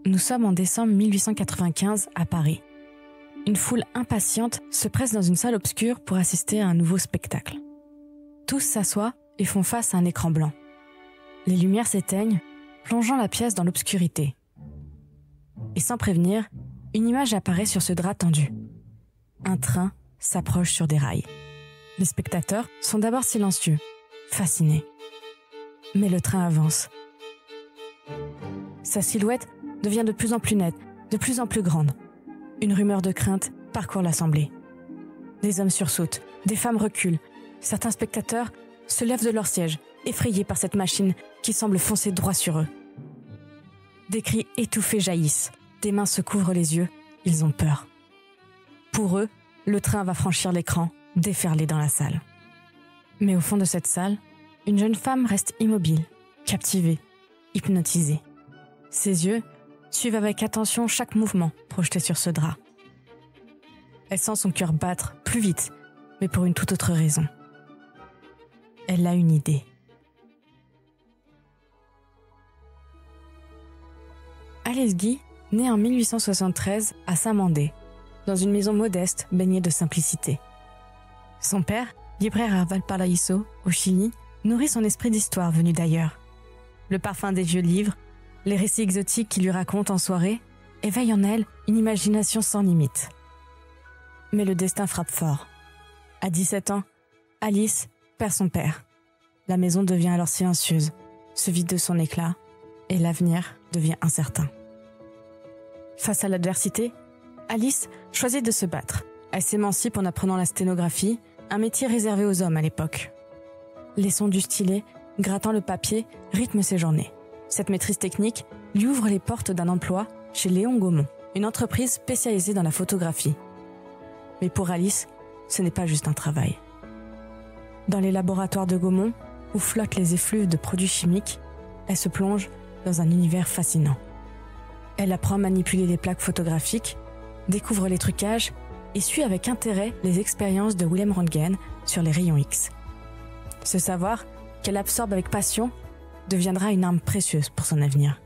Nous sommes en décembre 1895 à Paris. Une foule impatiente se presse dans une salle obscure pour assister à un nouveau spectacle. Tous s'assoient et font face à un écran blanc. Les lumières s'éteignent, plongeant la pièce dans l'obscurité. Et sans prévenir, une image apparaît sur ce drap tendu. Un train s'approche sur des rails. Les spectateurs sont d'abord silencieux, fascinés. Mais le train avance. Sa silhouette devient de plus en plus nette, de plus en plus grande. Une rumeur de crainte parcourt l'assemblée. Des hommes sursautent, des femmes reculent. Certains spectateurs se lèvent de leur siège, effrayés par cette machine qui semble foncer droit sur eux. Des cris étouffés jaillissent, des mains se couvrent les yeux, ils ont peur. Pour eux, le train va franchir l'écran, déferler dans la salle. Mais au fond de cette salle, une jeune femme reste immobile, captivée, hypnotisée. Ses yeux suivent avec attention chaque mouvement projeté sur ce drap. Elle sent son cœur battre plus vite, mais pour une toute autre raison. Elle a une idée. Alice Guy naît en 1873 à Saint-Mandé, dans une maison modeste baignée de simplicité. Son père, libraire à Valparaíso, au Chili, nourrit son esprit d'histoire venu d'ailleurs. Le parfum des vieux livres, les récits exotiques qu'il lui raconte en soirée, éveillent en elle une imagination sans limite. Mais le destin frappe fort. À 17 ans, Alice perd son père. La maison devient alors silencieuse, se vide de son éclat, et l'avenir devient incertain. Face à l'adversité, Alice choisit de se battre. Elle s'émancipe en apprenant la sténographie, un métier réservé aux hommes à l'époque. Les sons du stylet, grattant le papier, rythment ses journées. Cette maîtrise technique lui ouvre les portes d'un emploi chez Léon Gaumont, une entreprise spécialisée dans la photographie. Mais pour Alice, ce n'est pas juste un travail. Dans les laboratoires de Gaumont, où flottent les effluves de produits chimiques, elle se plonge dans un univers fascinant. Elle apprend à manipuler les plaques photographiques, découvre les trucages et suit avec intérêt les expériences de Wilhelm Röntgen sur les rayons X. Ce savoir, qu'elle absorbe avec passion, deviendra une arme précieuse pour son avenir.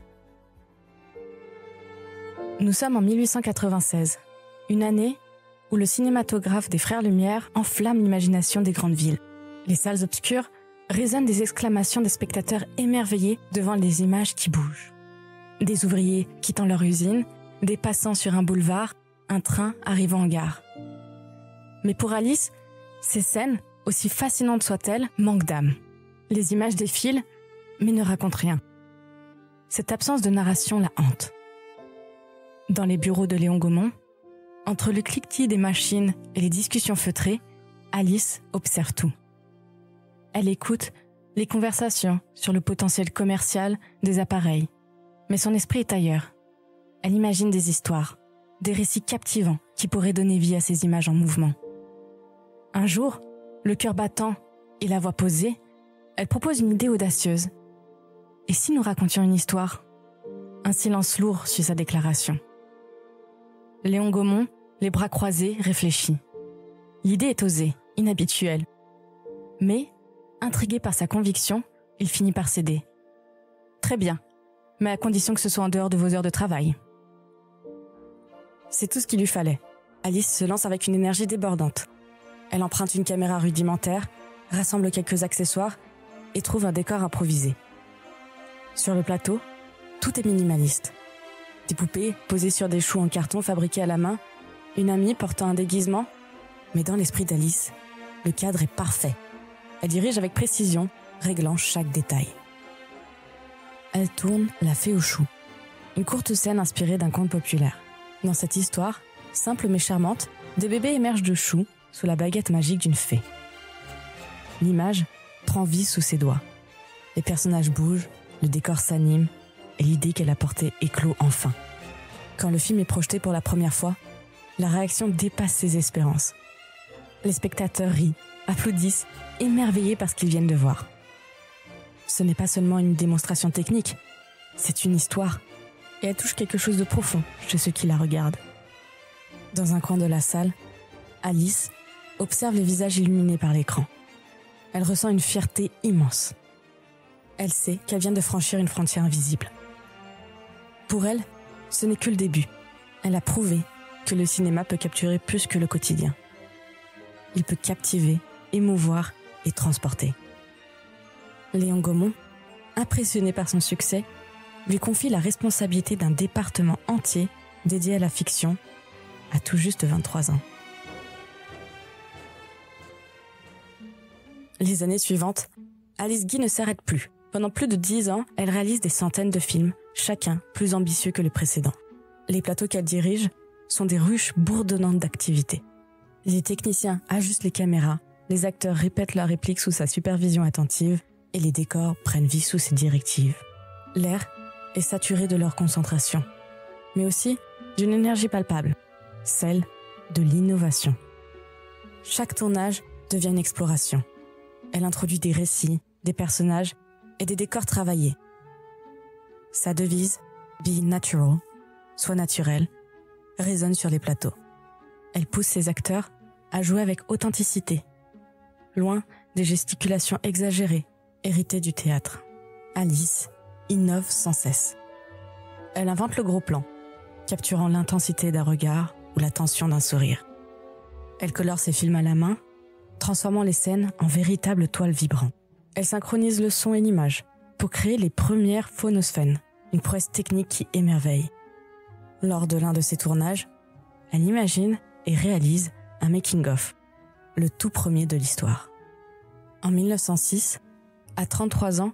Nous sommes en 1896, une année où le cinématographe des Frères Lumière enflamme l'imagination des grandes villes. Les salles obscures résonnent des exclamations des spectateurs émerveillés devant les images qui bougent. Des ouvriers quittant leur usine, des passants sur un boulevard, un train arrivant en gare. Mais pour Alice, ces scènes, aussi fascinantes soient-elles, manquent d'âme. Les images défilent, mais ne racontent rien. Cette absence de narration la hante. Dans les bureaux de Léon Gaumont, entre le cliquetis des machines et les discussions feutrées, Alice observe tout. Elle écoute les conversations sur le potentiel commercial des appareils, mais son esprit est ailleurs. Elle imagine des histoires, des récits captivants qui pourraient donner vie à ces images en mouvement. Un jour, le cœur battant et la voix posée, elle propose une idée audacieuse. Et si nous racontions une histoire ? Un silence lourd suit sa déclaration. Léon Gaumont, les bras croisés, réfléchit. L'idée est osée, inhabituelle. Mais, intrigué par sa conviction, il finit par céder. Très bien, mais à condition que ce soit en dehors de vos heures de travail. C'est tout ce qu'il lui fallait. Alice se lance avec une énergie débordante. Elle emprunte une caméra rudimentaire, rassemble quelques accessoires et trouve un décor improvisé. Sur le plateau, tout est minimaliste. Des poupées posées sur des choux en carton fabriqués à la main, une amie portant un déguisement, mais dans l'esprit d'Alice, le cadre est parfait. Elle dirige avec précision, réglant chaque détail. Elle tourne La Fée aux choux, une courte scène inspirée d'un conte populaire. Dans cette histoire, simple mais charmante, des bébés émergent de choux sous la baguette magique d'une fée. L'image prend vie sous ses doigts. Les personnages bougent, le décor s'anime et l'idée qu'elle a portée éclot enfin. Quand le film est projeté pour la première fois, la réaction dépasse ses espérances. Les spectateurs rient, applaudissent, émerveillés par ce qu'ils viennent de voir. Ce n'est pas seulement une démonstration technique, c'est une histoire, et elle touche quelque chose de profond chez ceux qui la regardent. Dans un coin de la salle, Alice observe les visages illuminés par l'écran. Elle ressent une fierté immense. Elle sait qu'elle vient de franchir une frontière invisible. Pour elle, ce n'est que le début. Elle a prouvé que le cinéma peut capturer plus que le quotidien. Il peut captiver, émouvoir et transporter. Léon Gaumont, impressionné par son succès, lui confie la responsabilité d'un département entier dédié à la fiction à tout juste 23 ans. Les années suivantes, Alice Guy ne s'arrête plus. Pendant plus de 10 ans, elle réalise des centaines de films, chacun plus ambitieux que le précédent. Les plateaux qu'elle dirige sont des ruches bourdonnantes d'activité. Les techniciens ajustent les caméras, les acteurs répètent leurs répliques sous sa supervision attentive et les décors prennent vie sous ses directives. L'air est saturé de leur concentration, mais aussi d'une énergie palpable, celle de l'innovation. Chaque tournage devient une exploration. Elle introduit des récits, des personnages et des décors travaillés. Sa devise « Be natural », soit naturel, résonne sur les plateaux. Elle pousse ses acteurs à jouer avec authenticité, loin des gesticulations exagérées, héritées du théâtre. Alice innove sans cesse. Elle invente le gros plan, capturant l'intensité d'un regard ou la tension d'un sourire. Elle colore ses films à la main, transformant les scènes en véritables toiles vibrantes. Elle synchronise le son et l'image pour créer les premières phonosphènes, une prouesse technique qui émerveille. Lors de l'un de ses tournages, elle imagine et réalise un making-of, le tout premier de l'histoire. En 1906, à 33 ans,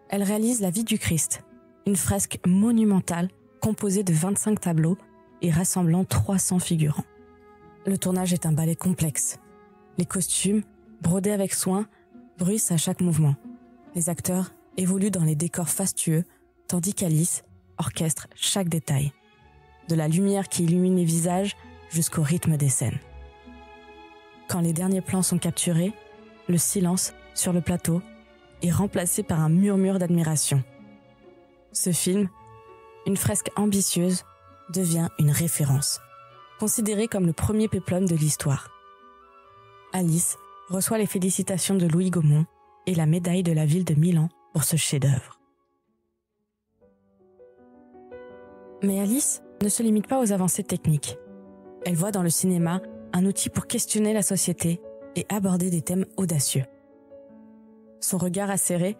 elle réalise La vie du Christ, une fresque monumentale composée de 25 tableaux et rassemblant 300 figurants. Le tournage est un ballet complexe. Les costumes, brodés avec soin, bruissent à chaque mouvement. Les acteurs évoluent dans les décors fastueux, tandis qu'Alice orchestre chaque détail. De la lumière qui illumine les visages jusqu'au rythme des scènes. Quand les derniers plans sont capturés, le silence sur le plateau est remplacé par un murmure d'admiration. Ce film, une fresque ambitieuse, devient une référence, considéré comme le premier péplum de l'histoire. Alice reçoit les félicitations de Louis Gaumont et la médaille de la ville de Milan pour ce chef-d'œuvre. Mais Alice ne se limite pas aux avancées techniques. Elle voit dans le cinéma un outil pour questionner la société et aborder des thèmes audacieux. Son regard acéré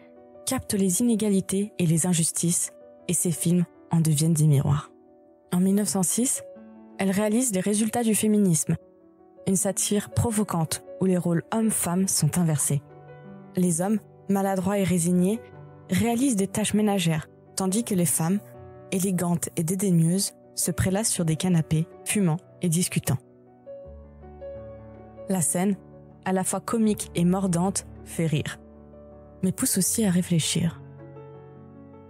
capte les inégalités et les injustices et ses films en deviennent des miroirs. En 1906, elle réalise Les résultats du féminisme, une satire provocante où les rôles hommes-femmes sont inversés. Les hommes, maladroits et résignés, réalisent des tâches ménagères, tandis que les femmes, élégantes et dédaigneuses, se prélassent sur des canapés, fumant et discutant. La scène, à la fois comique et mordante, fait rire, mais pousse aussi à réfléchir.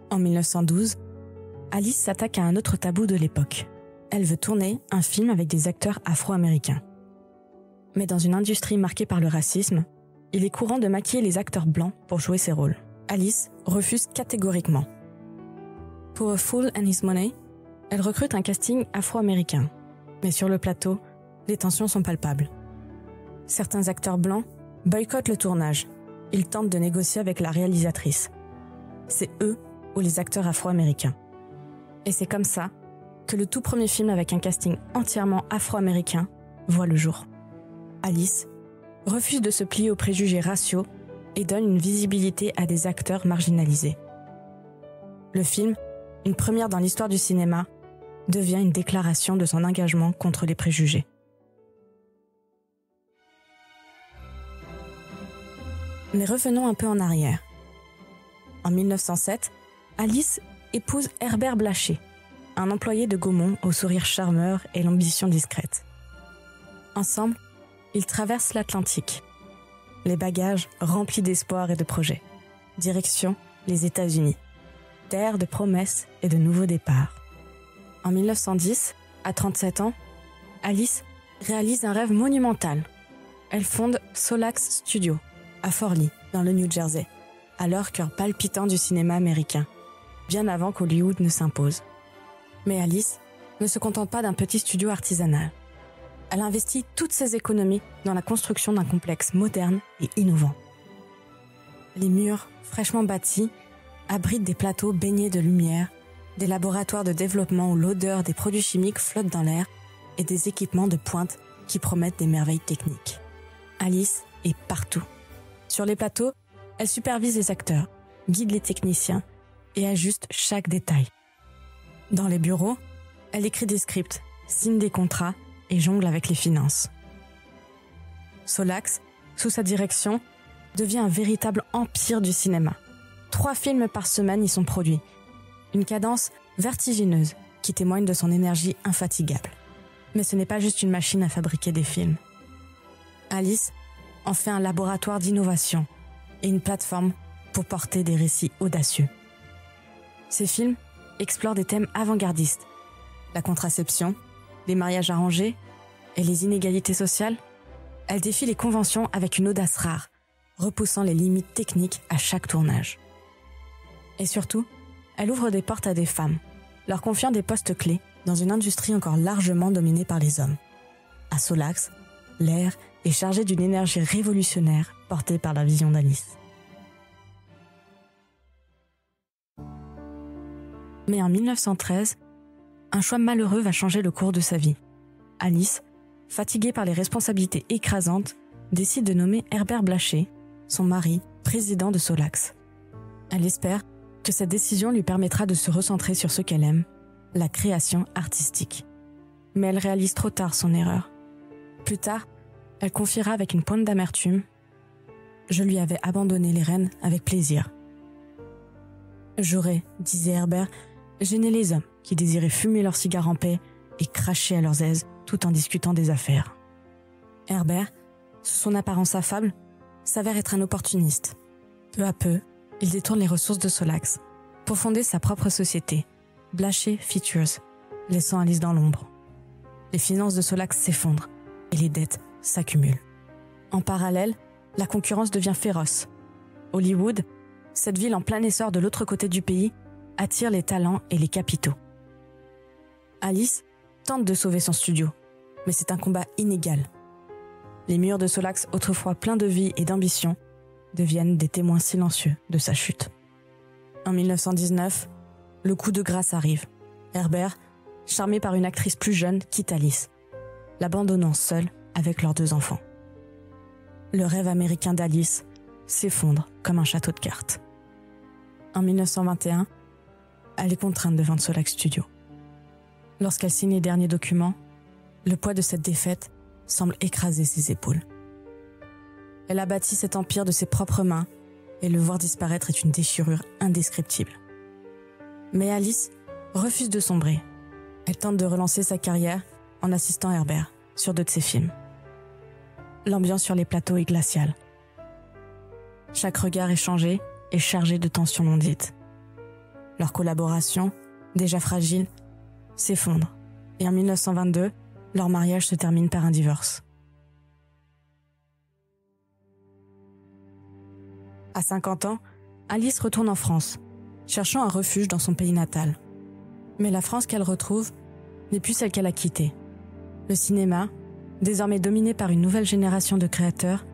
En 1912, Alice s'attaque à un autre tabou de l'époque. Elle veut tourner un film avec des acteurs afro-américains. Mais dans une industrie marquée par le racisme, il est courant de maquiller les acteurs blancs pour jouer ces rôles. Alice refuse catégoriquement. Pour A Fool and His Money, elle recrute un casting afro-américain. Mais sur le plateau, les tensions sont palpables. Certains acteurs blancs boycottent le tournage. Ils tentent de négocier avec la réalisatrice. C'est eux ou les acteurs afro-américains. Et c'est comme ça que le tout premier film avec un casting entièrement afro-américain voit le jour. Alice refuse de se plier aux préjugés raciaux et donne une visibilité à des acteurs marginalisés. Le film, une première dans l'histoire du cinéma, devient une déclaration de son engagement contre les préjugés. Mais revenons un peu en arrière. En 1907, Alice épouse Herbert Blaché, un employé de Gaumont au sourire charmeur et l'ambition discrète. Ensemble, ils traversent l'Atlantique, les bagages remplis d'espoir et de projets. Direction les États-Unis, terre de promesses et de nouveaux départs. En 1910, à 37 ans, Alice réalise un rêve monumental. Elle fonde Solax Studio, à Fort Lee, dans le New Jersey, alors cœur palpitant du cinéma américain, bien avant qu'Hollywood ne s'impose. Mais Alice ne se contente pas d'un petit studio artisanal. Elle investit toutes ses économies dans la construction d'un complexe moderne et innovant. Les murs, fraîchement bâtis, abritent des plateaux baignés de lumière, des laboratoires de développement où l'odeur des produits chimiques flotte dans l'air et des équipements de pointe qui promettent des merveilles techniques. Alice est partout. Sur les plateaux, elle supervise les acteurs, guide les techniciens et ajuste chaque détail. Dans les bureaux, elle écrit des scripts, signe des contrats et jongle avec les finances. Solax, sous sa direction, devient un véritable empire du cinéma. 3 films par semaine y sont produits. Une cadence vertigineuse qui témoigne de son énergie infatigable. Mais ce n'est pas juste une machine à fabriquer des films. Alice en fait un laboratoire d'innovation et une plateforme pour porter des récits audacieux. Ces films explorent des thèmes avant-gardistes. La contraception, les mariages arrangés et les inégalités sociales. Elle défie les conventions avec une audace rare, repoussant les limites techniques à chaque tournage. Et surtout, elle ouvre des portes à des femmes, leur confiant des postes clés dans une industrie encore largement dominée par les hommes. À Solax, l'air est chargé d'une énergie révolutionnaire portée par la vision d'Alice. Mais en 1913, un choix malheureux va changer le cours de sa vie. Alice, fatiguée par les responsabilités écrasantes, décide de nommer Herbert Blaché, son mari, président de Solax. Elle espère que cette décision lui permettra de se recentrer sur ce qu'elle aime, la création artistique. Mais elle réalise trop tard son erreur. Plus tard, elle confiera avec une pointe d'amertume « Je lui avais abandonné les rênes avec plaisir. » J'aurais, disait Herbert, gêné les hommes qui désiraient fumer leurs cigares en paix et cracher à leurs aises tout en discutant des affaires. Herbert, sous son apparence affable, s'avère être un opportuniste. Peu à peu, il détourne les ressources de Solax pour fonder sa propre société, Blaché Features, laissant Alice dans l'ombre. Les finances de Solax s'effondrent et les dettes s'accumulent. En parallèle, la concurrence devient féroce. Hollywood, cette ville en plein essor de l'autre côté du pays, attire les talents et les capitaux. Alice tente de sauver son studio, mais c'est un combat inégal. Les murs de Solax, autrefois pleins de vie et d'ambition, deviennent des témoins silencieux de sa chute. En 1919, le coup de grâce arrive. Herbert, charmé par une actrice plus jeune, quitte Alice, l'abandonnant seule avec leurs 2 enfants. Le rêve américain d'Alice s'effondre comme un château de cartes. En 1921, elle est contrainte de vendre Solax Studio. Lorsqu'elle signe les derniers documents, le poids de cette défaite semble écraser ses épaules. Elle a bâti cet empire de ses propres mains et le voir disparaître est une déchirure indescriptible. Mais Alice refuse de sombrer. Elle tente de relancer sa carrière en assistant Herbert sur 2 de ses films. L'ambiance sur les plateaux est glaciale. Chaque regard échangé est chargé de tensions non dites. Leur collaboration, déjà fragile, s'effondre et en 1922, leur mariage se termine par un divorce. À 50 ans, Alice retourne en France, cherchant un refuge dans son pays natal. Mais la France qu'elle retrouve n'est plus celle qu'elle a quittée. Le cinéma, désormais dominé par une nouvelle génération de créateurs,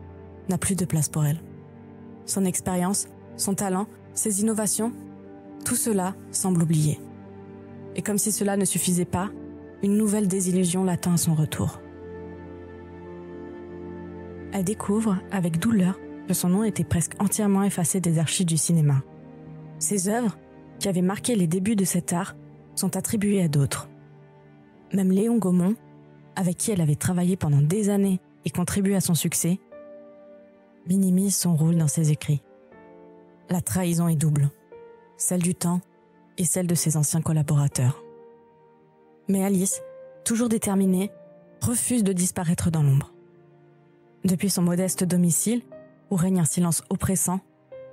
n'a plus de place pour elle. Son expérience, son talent, ses innovations, tout cela semble oublié. Et comme si cela ne suffisait pas, une nouvelle désillusion l'attend à son retour. Elle découvre, avec douleur, que son nom était presque entièrement effacé des archives du cinéma. Ses œuvres, qui avaient marqué les débuts de cet art, sont attribuées à d'autres. Même Léon Gaumont, avec qui elle avait travaillé pendant des années et contribué à son succès, minimise son rôle dans ses écrits. La trahison est double, celle du temps et celle de ses anciens collaborateurs. Mais Alice, toujours déterminée, refuse de disparaître dans l'ombre. Depuis son modeste domicile, où règne un silence oppressant,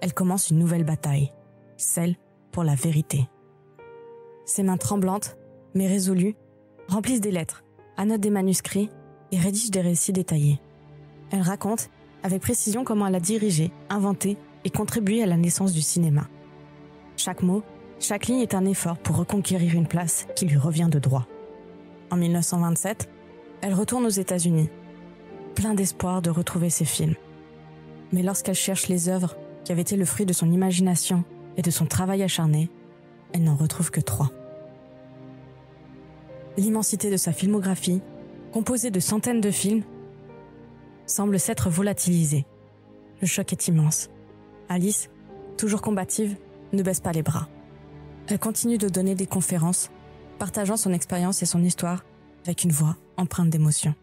elle commence une nouvelle bataille, celle pour la vérité. Ses mains tremblantes, mais résolues, remplissent des lettres, annotent des manuscrits et rédigent des récits détaillés. Elle raconte avec précision comment elle a dirigé, inventé et contribué à la naissance du cinéma. Chaque mot, chaque ligne est un effort pour reconquérir une place qui lui revient de droit. En 1927, elle retourne aux États-Unis, plein d'espoir de retrouver ses films. Mais lorsqu'elle cherche les œuvres qui avaient été le fruit de son imagination et de son travail acharné, elle n'en retrouve que 3. l'immensité de sa filmographie, composée de centaines de films, semble s'être volatilisée. Le choc est immense. Alice, toujours combative, ne baisse pas les bras. Elle continue de donner des conférences, partageant son expérience et son histoire avec une voix empreinte d'émotion.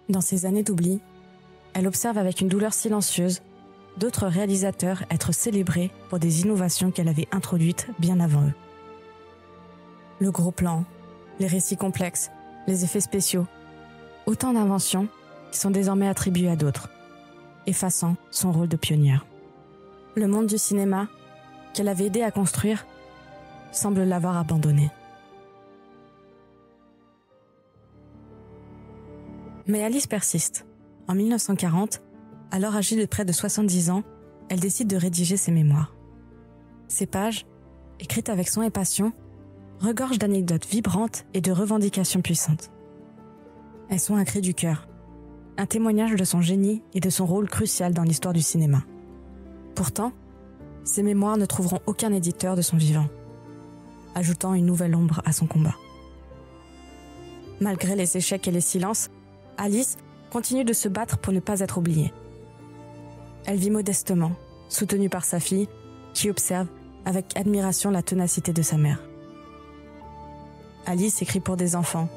Dans ces années d'oubli, elle observe avec une douleur silencieuse d'autres réalisateurs être célébrés pour des innovations qu'elle avait introduites bien avant eux. Le gros plan, les récits complexes, les effets spéciaux, autant d'inventions qui sont désormais attribuées à d'autres, effaçant son rôle de pionnière. Le monde du cinéma, qu'elle avait aidé à construire, semble l'avoir abandonné. Mais Alice persiste. En 1940, alors âgée de près de 70 ans, elle décide de rédiger ses mémoires. Ces pages, écrites avec soin et passion, regorgent d'anecdotes vibrantes et de revendications puissantes. Elles sont un cri du cœur, un témoignage de son génie et de son rôle crucial dans l'histoire du cinéma. Pourtant, ces mémoires ne trouveront aucun éditeur de son vivant, ajoutant une nouvelle ombre à son combat. Malgré les échecs et les silences, Alice continue de se battre pour ne pas être oubliée. Elle vit modestement, soutenue par sa fille, qui observe avec admiration la ténacité de sa mère. Alice écrit pour des enfants,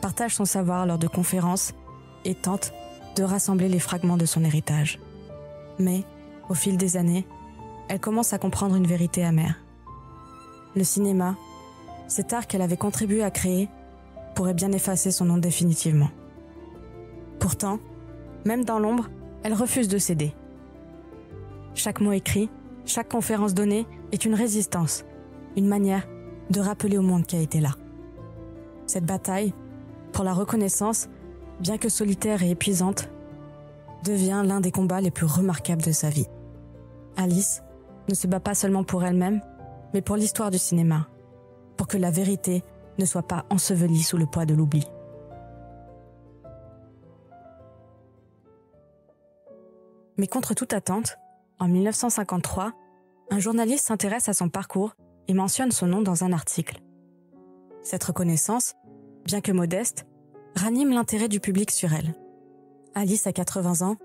partage son savoir lors de conférences et tente de rassembler les fragments de son héritage. Mais, au fil des années, elle commence à comprendre une vérité amère. Le cinéma, cet art qu'elle avait contribué à créer, pourrait bien effacer son nom définitivement. Pourtant, même dans l'ombre, elle refuse de céder. Chaque mot écrit, chaque conférence donnée est une résistance, une manière de rappeler au monde qui a été là. Cette bataille, pour la reconnaissance, bien que solitaire et épuisante, devient l'un des combats les plus remarquables de sa vie. Alice ne se bat pas seulement pour elle-même, mais pour l'histoire du cinéma, pour que la vérité ne soit pas ensevelie sous le poids de l'oubli. Mais contre toute attente, en 1953, un journaliste s'intéresse à son parcours et mentionne son nom dans un article. Cette reconnaissance, bien que modeste, ranime l'intérêt du public sur elle. Alice a 80 ans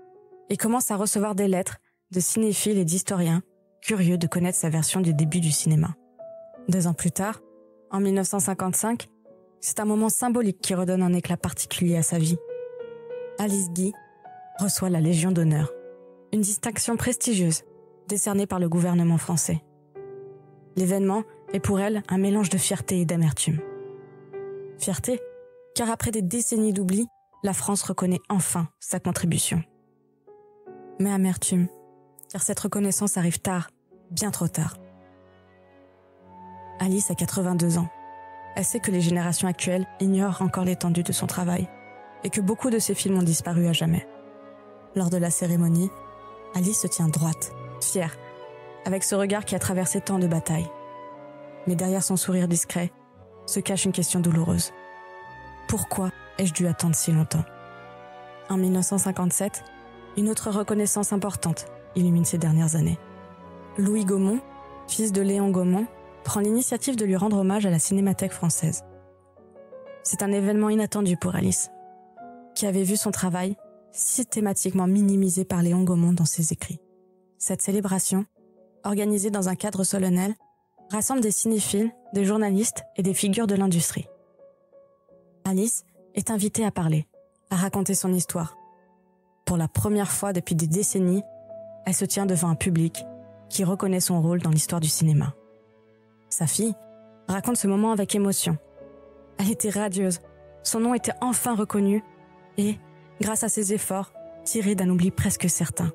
et commence à recevoir des lettres de cinéphiles et d'historiens curieux de connaître sa version du début du cinéma. 2 ans plus tard, en 1955, c'est un moment symbolique qui redonne un éclat particulier à sa vie. Alice Guy reçoit la Légion d'honneur, une distinction prestigieuse décernée par le gouvernement français. L'événement est pour elle un mélange de fierté et d'amertume. Fierté, car après des décennies d'oubli, la France reconnaît enfin sa contribution. Mais amertume, car cette reconnaissance arrive tard, bien trop tard. Alice a 82 ans. Elle sait que les générations actuelles ignorent encore l'étendue de son travail et que beaucoup de ses films ont disparu à jamais. Lors de la cérémonie, Alice se tient droite, fière, avec ce regard qui a traversé tant de batailles. Mais derrière son sourire discret, se cache une question douloureuse. Pourquoi ai-je dû attendre si longtemps ? En 1957, une autre reconnaissance importante illumine ces dernières années. Louis Gaumont, fils de Léon Gaumont, prend l'initiative de lui rendre hommage à la Cinémathèque française. C'est un événement inattendu pour Alice, qui avait vu son travail systématiquement minimisé par Léon Gaumont dans ses écrits. Cette célébration, organisée dans un cadre solennel, rassemble des cinéphiles, des journalistes et des figures de l'industrie. Alice est invitée à parler, à raconter son histoire. Pour la première fois depuis des décennies, elle se tient devant un public qui reconnaît son rôle dans l'histoire du cinéma. Sa fille raconte ce moment avec émotion. Elle était radieuse, son nom était enfin reconnu et, grâce à ses efforts, tiré d'un oubli presque certain.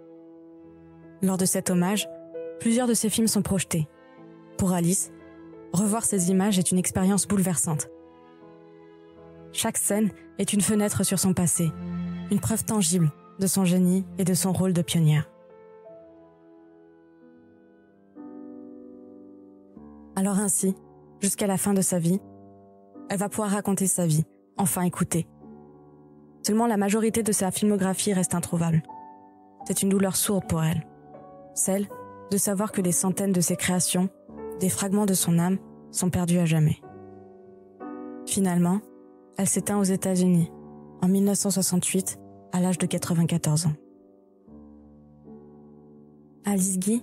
Lors de cet hommage, plusieurs de ses films sont projetés. Pour Alice, revoir ces images est une expérience bouleversante. Chaque scène est une fenêtre sur son passé, une preuve tangible de son génie et de son rôle de pionnière. Alors ainsi, jusqu'à la fin de sa vie, elle va pouvoir raconter sa vie, enfin écoutée. Seulement la majorité de sa filmographie reste introuvable. C'est une douleur sourde pour elle. Celle de savoir que des centaines de ses créations, des fragments de son âme, sont perdus à jamais. Finalement, Elle s'éteint aux États-Unis, en 1968, à l'âge de 94 ans. Alice Guy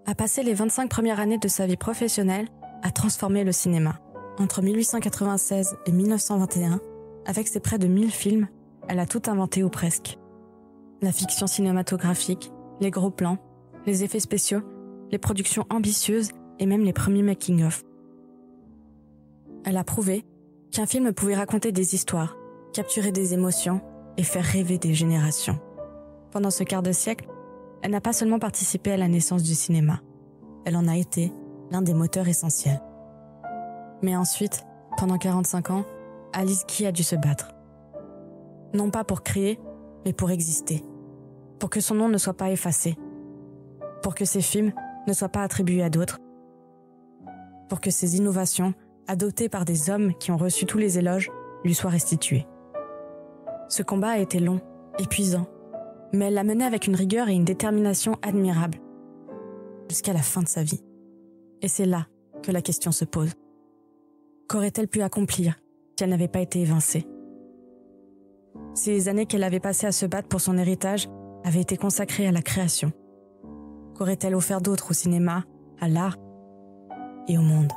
a passé les 25 premières années de sa vie professionnelle à transformer le cinéma. Entre 1896 et 1921, avec ses près de 1000 films, elle a tout inventé ou presque. La fiction cinématographique, les gros plans, les effets spéciaux, les productions ambitieuses et même les premiers making-of. Elle a prouvé qu'un film pouvait raconter des histoires, capturer des émotions et faire rêver des générations. Pendant ce quart de siècle, elle n'a pas seulement participé à la naissance du cinéma, elle en a été l'un des moteurs essentiels. Mais ensuite, pendant 45 ans, Alice Guy a dû se battre. Non pas pour créer, mais pour exister. Pour que son nom ne soit pas effacé. Pour que ses films ne soient pas attribués à d'autres. Pour que ses innovations, adoptées par des hommes qui ont reçu tous les éloges, lui soient restituées. Ce combat a été long, épuisant, mais elle l'a mené avec une rigueur et une détermination admirables, jusqu'à la fin de sa vie. Et c'est là que la question se pose. Qu'aurait-elle pu accomplir si elle n'avait pas été évincée? Si les années qu'elle avait passées à se battre pour son héritage avaient été consacrées à la création, qu'aurait-elle offert d'autre au cinéma, à l'art et au monde?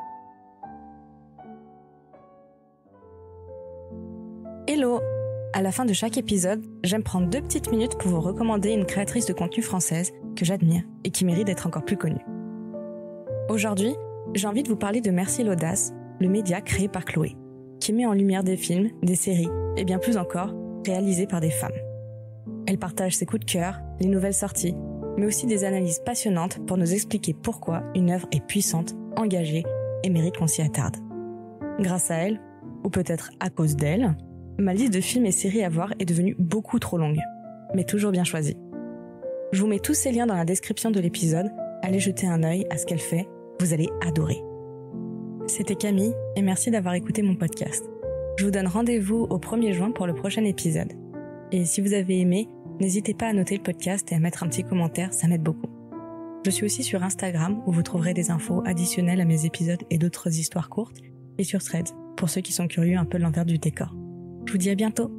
Hello! À la fin de chaque épisode, j'aime prendre 2 petites minutes pour vous recommander une créatrice de contenu française que j'admire et qui mérite d'être encore plus connue. Aujourd'hui, j'ai envie de vous parler de Merci l'Audace, le média créé par Chloé, qui met en lumière des films, des séries et bien plus encore, réalisés par des femmes. Elle partage ses coups de cœur, les nouvelles sorties, mais aussi des analyses passionnantes pour nous expliquer pourquoi une œuvre est puissante, engagée et mérite qu'on s'y attarde. Grâce à elle, ou peut-être à cause d'elle, ma liste de films et séries à voir est devenue beaucoup trop longue, mais toujours bien choisie. Je vous mets tous ces liens dans la description de l'épisode, allez jeter un œil à ce qu'elle fait, vous allez adorer. C'était Camille et merci d'avoir écouté mon podcast. Je vous donne rendez-vous au 1er juin pour le prochain épisode. Et si vous avez aimé, n'hésitez pas à noter le podcast et à mettre un petit commentaire, ça m'aide beaucoup. Je suis aussi sur Instagram où vous trouverez des infos additionnelles à mes épisodes et d'autres histoires courtes, et sur Threads pour ceux qui sont curieux un peu de l'envers du décor. Je vous dis à bientôt.